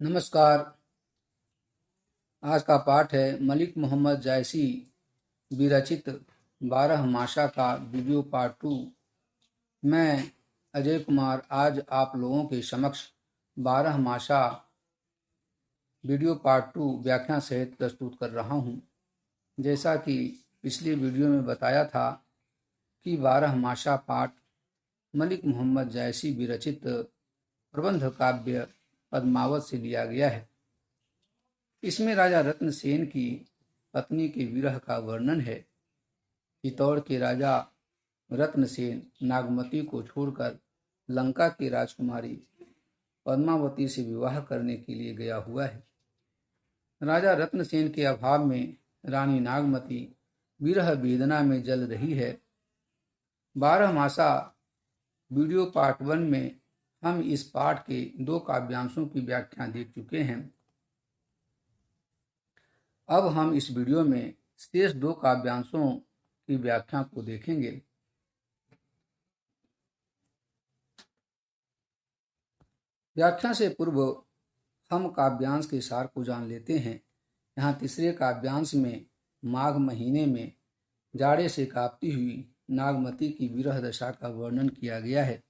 नमस्कार। आज का पाठ है मलिक मोहम्मद जायसी विरचित 12 माशा का वीडियो पार्ट 2। मैं अजय कुमार आज आप लोगों के समक्ष 12 माशा वीडियो पार्ट 2 व्याख्या सहित प्रस्तुत कर रहा हूँ। जैसा कि पिछले वीडियो में बताया था कि 12 माशा पाठ मलिक मोहम्मद जायसी विरचित प्रबंध काव्य पद्मावत से लिया गया है। इसमें राजा रत्नसेन की पत्नी के विरह का वर्णन है। चित्तौड़ के राजा रत्नसेन नागमती को छोड़कर लंका की राजकुमारी पद्मावती से विवाह करने के लिए गया हुआ है। राजा रत्नसेन के अभाव में रानी नागमती विरह वेदना में जल रही है। 12 मासा वीडियो पार्ट 1 में हम इस पाठ के 2 काव्यांशों की व्याख्या देख चुके हैं। अब हम इस वीडियो में शेष 2 काव्यांशों की व्याख्या को देखेंगे। व्याख्या से पूर्व हम काव्यांश के सार को जान लेते हैं। यहाँ तीसरे काव्यांश में माघ महीने में जाड़े से कांपती हुई नागमती की विरह दशा का वर्णन किया गया है।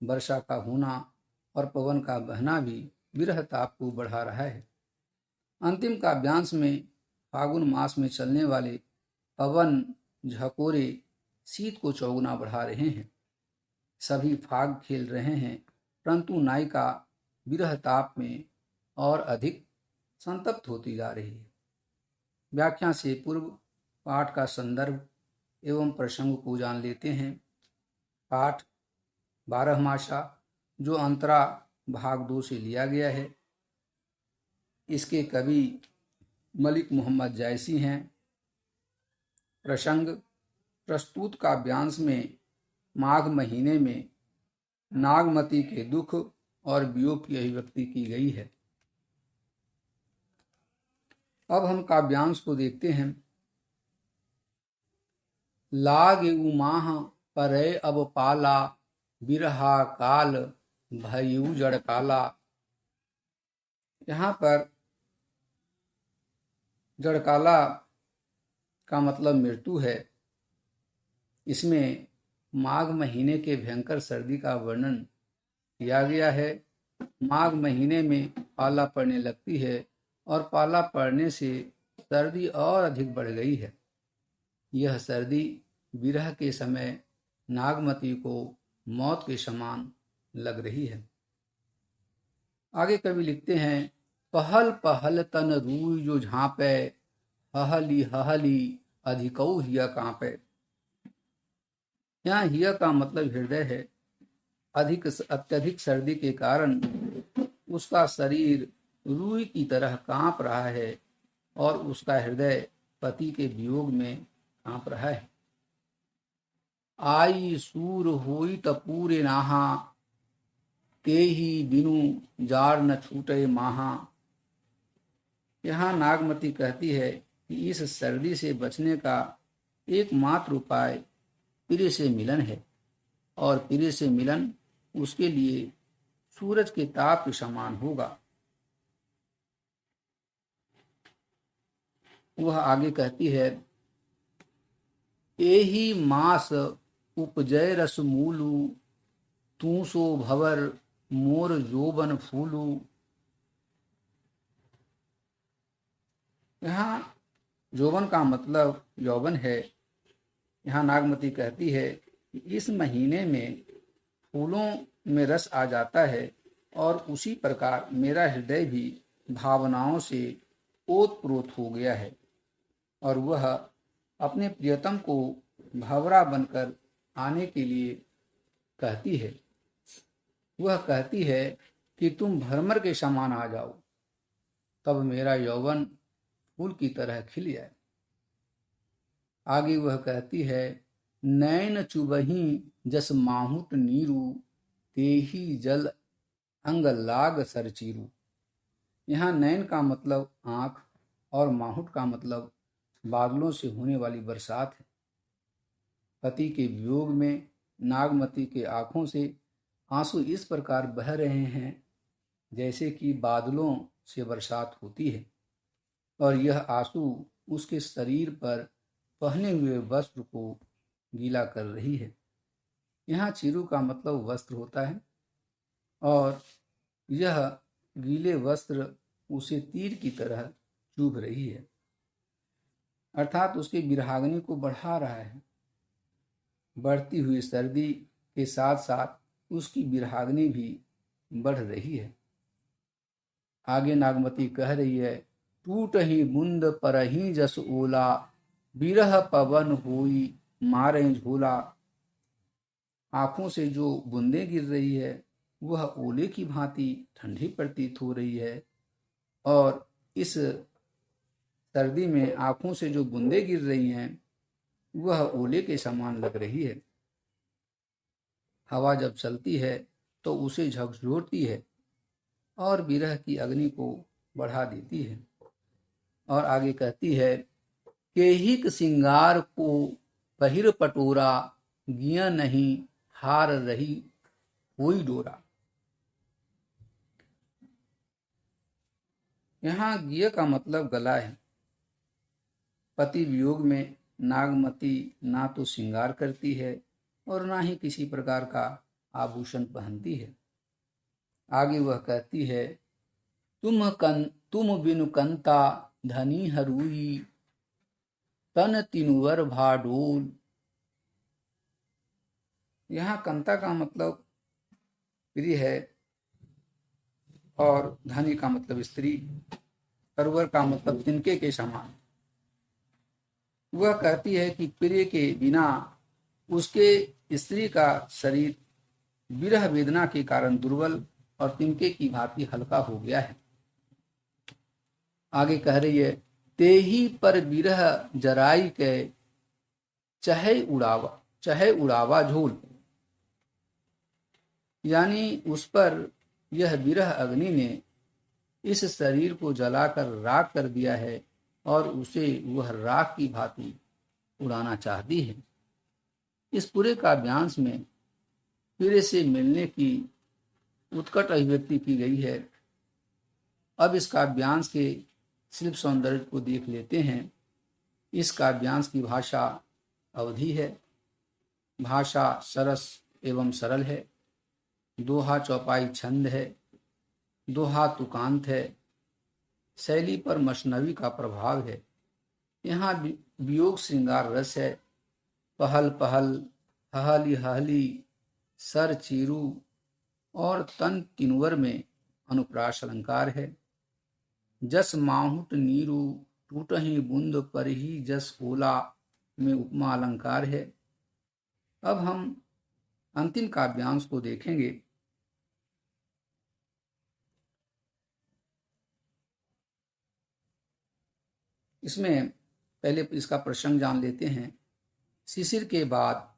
वर्षा का होना और पवन का बहना भी विरह ताप को बढ़ा रहा है। अंतिम काव्यांश में फागुन मास में चलने वाले पवन झकोरे शीत को चौगुना बढ़ा रहे हैं। सभी फाग खेल रहे हैं, परंतु नायिका विरह ताप में और अधिक संतप्त होती जा रही है। व्याख्या से पूर्व पाठ का संदर्भ एवं प्रसंग को जान लेते हैं। पाठ 12 मासा जो अंतरा भाग 2 से लिया गया है। इसके कवि मलिक मोहम्मद जायसी हैं। प्रसंग प्रस्तुत काव्यांश में माघ महीने में नागमती के दुख और वियोग की अभिव्यक्ति की गई है। अब हम काव्यांश को देखते हैं। लागे उमाह परै अब पाला, बिरहा काल भयउ जड़ काला। यहाँ पर जड़काला का मतलब मृत्यु है। इसमें माघ महीने के भयंकर सर्दी का वर्णन किया गया है। माघ महीने में पाला पड़ने लगती है और पाला पड़ने से सर्दी और अधिक बढ़ गई है। यह सर्दी विरह के समय नागमती को मौत के समान लग रही है। आगे कवि लिखते हैं, पहल पहल तन रूई जो झांपे, हहली हहली अधिकौ हिय कांपे। यहाँ हिय का मतलब हृदय है। अत्यधिक सर्दी के कारण उसका शरीर रूई की तरह कांप रहा है और उसका हृदय पति के वियोग में कांप रहा है। आई सूर होई तपूरे नाहा, ते ही बिनु जार न छूटे माहा। यहाँ नागमती कहती है कि इस सर्दी से बचने का एकमात्र उपाय प्रिय से मिलन है और प्रिय से मिलन उसके लिए सूरज के ताप के समान होगा। वह आगे कहती है, एही मास उपजय रस मूलू, तू सो भवर मोर जोबन फूलू। यहाँ जोबन का मतलब यौवन है। यहाँ नागमती कहती है कि इस महीने में फूलों में रस आ जाता है और उसी प्रकार मेरा हृदय भी भावनाओं से ओतप्रोत हो गया है और वह अपने प्रियतम को भंवरा बनकर आने के लिए कहती है। वह कहती है कि तुम भ्रमर के समान आ जाओ, तब मेरा यौवन फूल की तरह खिल जाए। आगे वह कहती है, नैन चुबही जस माहुत नीरू, तेही जल अंग लाग सरचीरू। यहाँ नैन का मतलब आंख और माहुट का मतलब बादलों से होने वाली बरसात है। पति के वियोग में नागमती के आंखों से आंसू इस प्रकार बह रहे हैं जैसे कि बादलों से बरसात होती है, और यह आंसू उसके शरीर पर पहने हुए वस्त्र को गीला कर रही है। यहाँ चिरू का मतलब वस्त्र होता है, और यह गीले वस्त्र उसे तीर की तरह चुभ रही है, अर्थात उसकी विरहाग्नि को बढ़ा रहा है। बढ़ती हुई सर्दी के साथ साथ उसकी विरहाग्नि भी बढ़ रही है। आगे नागमती कह रही है, टूट ही बूंद परही जस ओला, बिरह पवन होई मारे झोला। आंखों से जो बूंदें गिर रही है वह ओले की भांति ठंडी प्रतीत हो रही है, और इस सर्दी में आंखों से जो बूंदें गिर रही हैं वह ओले के समान लग रही है। हवा जब चलती है तो उसे झकझोरती है और विरह की अग्नि को बढ़ा देती है। और आगे कहती है, केहिक सिंगार को पहिर पटोरा, गिया नहीं हार रही कोई डोरा। यहाँ गिय का मतलब गला है। पति वियोग में नागमती ना तो श्रृंगार करती है और ना ही किसी प्रकार का आभूषण पहनती है। आगे वह कहती है, तुम बिनु कंता धनी हरूई, तन तिनुवर भाडोल। यहाँ कंता का मतलब प्रिय है, और धनी का मतलब स्त्री, करुवर का मतलब तिनके के समान। वह कहती है कि प्रिय के बिना उसके स्त्री का शरीर विरह वेदना के कारण दुर्बल और तिनके की भांति हल्का हो गया है। आगे कह रही है, तेही पर विरह जराई के, चाहे उड़ावा झोल। यानी उस पर यह विरह अग्नि ने इस शरीर को जलाकर राख कर दिया है और उसे वह राख की भांति उड़ाना चाहती है। इस पूरे काव्यांश में प्रिय से मिलने की उत्कट अभिव्यक्ति की गई है। अब इस काव्यांश के शिल्प सौंदर्य को देख लेते हैं। इस काव्यांश की भाषा अवधी है, भाषा सरस एवं सरल है, दोहा चौपाई छंद है, दोहा तुकांत है, शैली पर मशनवी का प्रभाव है। यहाँ वियोग श्रृंगार रस है, पहल पहल, हहली हहली, सर चीरू और तन तिनवर में अनुप्रास अलंकार है। जस माहुट नीरू, टूटही बूंद परही जस ओला में उपमा अलंकार है। अब हम अंतिम काव्यांश को देखेंगे। इसमें पहले इसका प्रसंग जान लेते हैं। शिशिर के बाद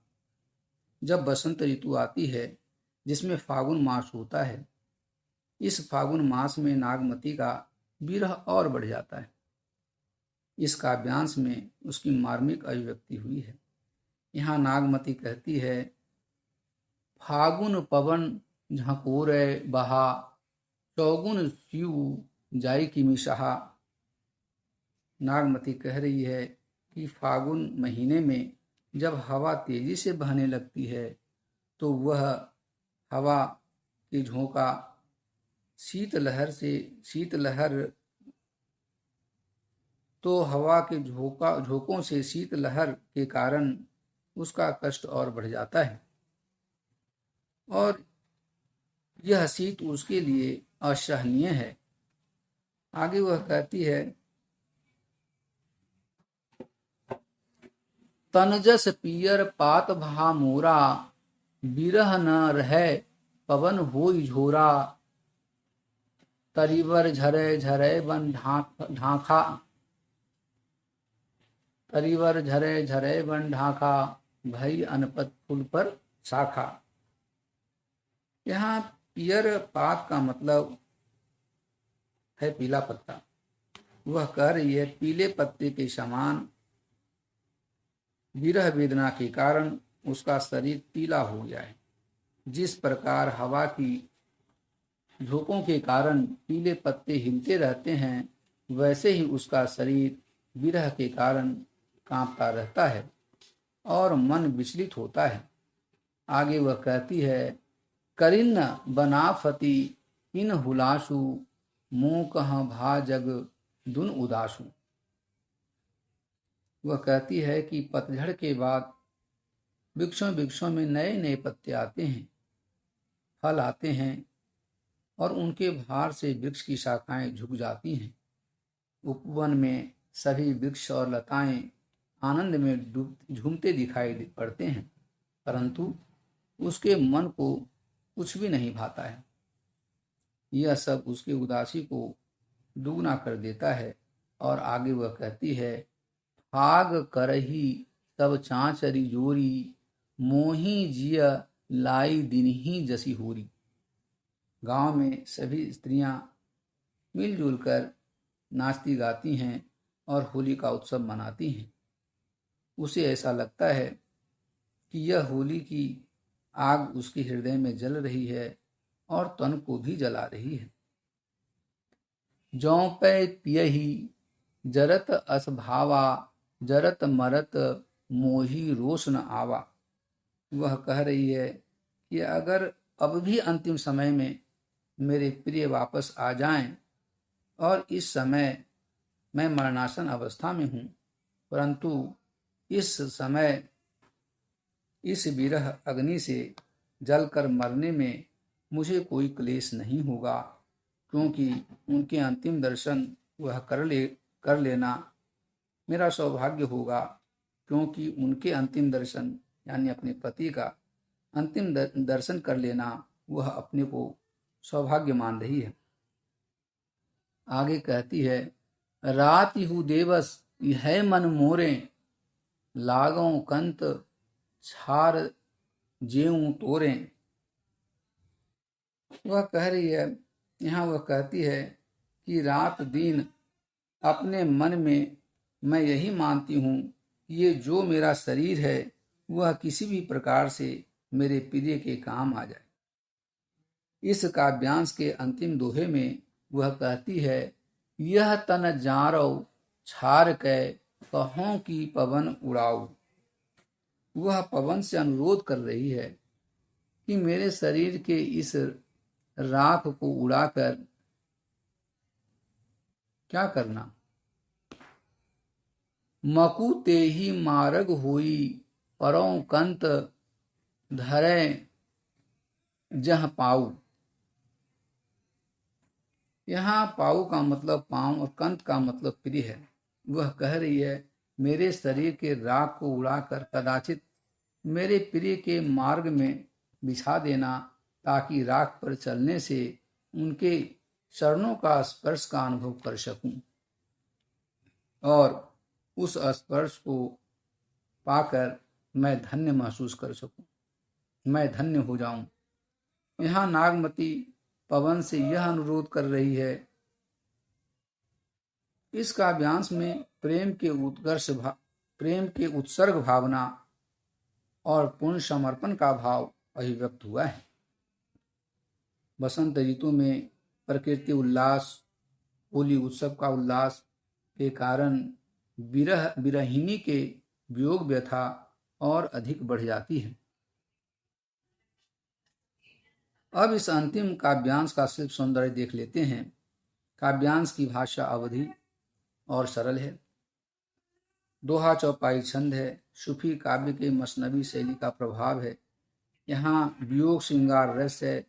जब बसंत ऋतु आती है, जिसमें फागुन मास होता है, इस फागुन मास में नागमती का विरह और बढ़ जाता है। इस काव्यांश में उसकी मार्मिक अभिव्यक्ति हुई है। यहाँ नागमती कहती है, फागुन पवन झकोरे बहा, चौगुन शिव जाई की मिशहा। नागमती कह रही है कि फागुन महीने में जब हवा तेजी से बहने लगती है तो वह हवा की झोंका हवा के झोंकों से शीतलहर के कारण उसका कष्ट और बढ़ जाता है, और यह शीत उसके लिए असहनीय है। आगे वह कहती है, तनजस पियर पात भा मोरा, बिरह न रहे पवन होई झोरा। तरिवर झरे झरे बन ढांखा, तरिवर झरे झरे बन ढांखा, भई अनपत फूल पर शाखा। यहाँ पियर पात का मतलब है पीला पत्ता। वह कह रही है, पीले पत्ते के समान विरह वेदना के कारण उसका शरीर पीला हो गया है। जिस प्रकार हवा की झोंकों के कारण पीले पत्ते हिलते रहते हैं, वैसे ही उसका शरीर विरह के कारण कांपता रहता है और मन विचलित होता है। आगे वह कहती है, करिन्न बनाफति इन हुलासु, मुँह कहाँ भा जग दुन उदासु। वह कहती है कि पतझड़ के बाद वृक्षों वृक्षों में नए नए पत्ते आते हैं, फल आते हैं और उनके भार से वृक्ष की शाखाएं झुक जाती हैं। उपवन में सभी वृक्ष और लताएं आनंद में झूमते दिखाई पड़ते हैं, परंतु उसके मन को कुछ भी नहीं भाता है। यह सब उसकी उदासी को दुगना कर देता है। और आगे वह कहती है, फाग करही तब चाँचरी जोरी, मोही जिया लाई दिनही जसी होरी। गांव में सभी स्त्रियां मिलजुल कर नाचती गाती हैं और होली का उत्सव मनाती हैं। उसे ऐसा लगता है कि यह होली की आग उसके हृदय में जल रही है और तन को भी जला रही है। जौ पे पियही जरत असभावा, जरत मरत मोही रोष न आवा। वह कह रही है कि अगर अब भी अंतिम समय में मेरे प्रिय वापस आ जाएं और इस समय मैं मरणासन अवस्था में हूँ, परंतु इस समय इस विरह अग्नि से जलकर मरने में मुझे कोई क्लेश नहीं होगा, क्योंकि उनके अंतिम दर्शन वह कर लेना मेरा सौभाग्य होगा, क्योंकि उनके अंतिम दर्शन यानी अपने पति का अंतिम दर्शन कर लेना वह अपने को सौभाग्य मान रही है। आगे कहती है, रात इहु देवस यह मन मोरे, लागों कंत छार जेऊ तोरे। वह कह रही है, यहाँ वह कहती है कि रात दिन अपने मन में मैं यही मानती हूँ कि ये जो मेरा शरीर है वह किसी भी प्रकार से मेरे प्रिय के काम आ जाए। इस काव्यांश के अंतिम दोहे में वह कहती है, यह तन जारो छार कै, कहों की पवन उड़ाऊ। वह पवन से अनुरोध कर रही है कि मेरे शरीर के इस राख को उड़ाकर क्या करना। मकु ते ही मारग होई, परों कंत धरे जह पाऊ। यहाँ पाऊ का मतलब पांव और कंत का मतलब प्रिय है। वह कह रही है, मेरे शरीर के राख को उड़ाकर कदाचित मेरे प्रिय के मार्ग में बिछा देना, ताकि राख पर चलने से उनके चरणों का स्पर्श का अनुभव कर सकूं और उस स्पर्श को पाकर मैं धन्य महसूस कर सकूं, मैं धन्य हो जाऊं। यहाँ नागमती पवन से यह अनुरोध कर रही है। इस काव्यांश में प्रेम के उत्सर्ग भावना और पूर्ण समर्पण का भाव अभिव्यक्त हुआ है। बसंत ऋतु में प्रकृति उल्लास, होली उत्सव का उल्लास के कारण विरहिणी के वियोग व्यथा और अधिक बढ़ जाती है। अब इस अंतिम काव्यांश का शिल्प सौंदर्य देख लेते हैं। काव्यांश की भाषा अवधि और सरल है। दोहा चौपाई छंद है। सूफी काव्य के मसनवी शैली का प्रभाव है। यहाँ वियोग श्रृंगार रस है।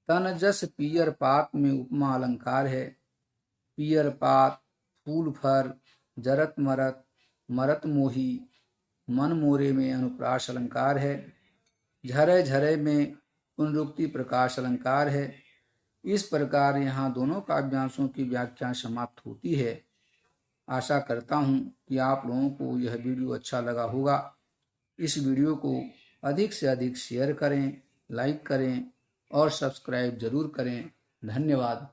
तन जस पियर पात में उपमा अलंकार है। पियर पात फूल फर, जरत मरत मरत मोही, मन मोरे में अनुप्रास अलंकार है। झरे झरे में पुनरुक्ति प्रकाश अलंकार है। इस प्रकार यहाँ दोनों काव्यांशों की व्याख्या समाप्त होती है। आशा करता हूँ कि आप लोगों को यह वीडियो अच्छा लगा होगा। इस वीडियो को अधिक से अधिक शेयर करें, लाइक करें और सब्सक्राइब जरूर करें। धन्यवाद।